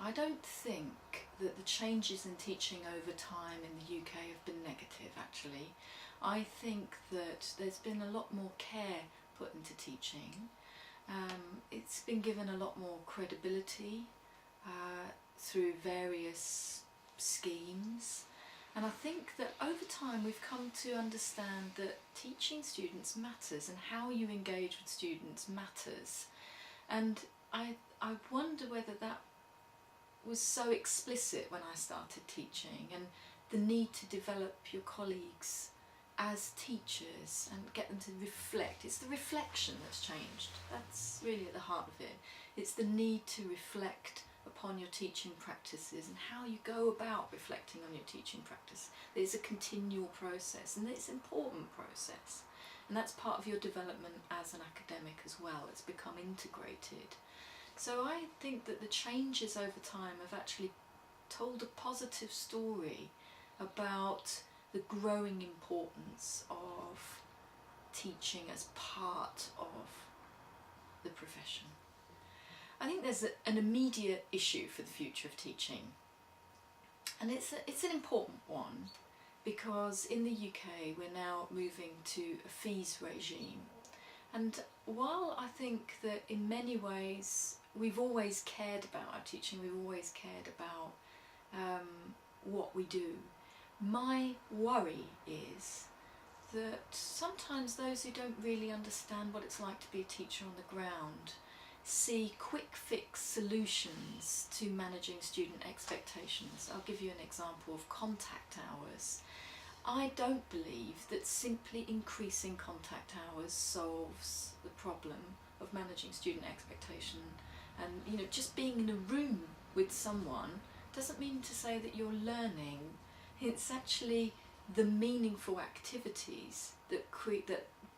I don't think that the changes in teaching over time in the UK have been negative, actually. I think that there's been a lot more care put into teaching. It's been given a lot more credibility through various schemes. And I think that over time we've come to understand that teaching students matters, and how you engage with students matters. And I wonder whether that was so explicit when I started teaching, and the need to develop your colleagues as teachers and get them to reflect. It's the reflection that's changed. That's really at the heart of it. It's the need to reflect upon your teaching practices and how you go about reflecting on your teaching practice. It's a continual process, and it's an important process. And that's part of your development as an academic as well. It's become integrated. So I think that the changes over time have actually told a positive story about the growing importance of teaching as part of the profession. I think there's an immediate issue for the future of teaching, and it's an important one, because in the UK we're now moving to a fees regime. And while I think that in many ways we've always cared about our teaching, we've always cared about what we do, my worry is that sometimes those who don't really understand what it's like to be a teacher on the ground see quick fix solutions to managing student expectations. I'll give you an example of contact hours. I don't believe that simply increasing contact hours solves the problem of managing student expectation. And just being in a room with someone doesn't mean to say that you're learning. It's actually the meaningful activities that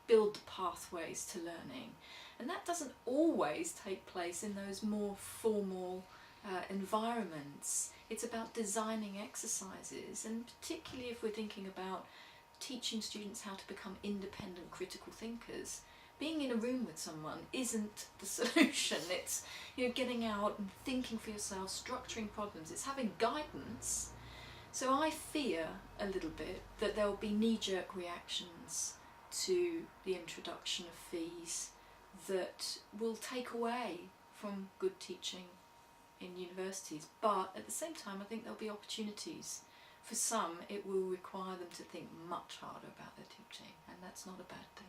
build the pathways to learning. And that doesn't always take place in those more formal environments. It's about designing exercises, and particularly if we're thinking about teaching students how to become independent critical thinkers. Being in a room with someone isn't the solution. It's getting out and thinking for yourself, structuring problems. It's having guidance. So I fear a little bit that there will be knee-jerk reactions to the introduction of fees that will take away from good teaching in universities. But at the same time, I think there'll be opportunities. For some, it will require them to think much harder about their teaching, and that's not a bad thing.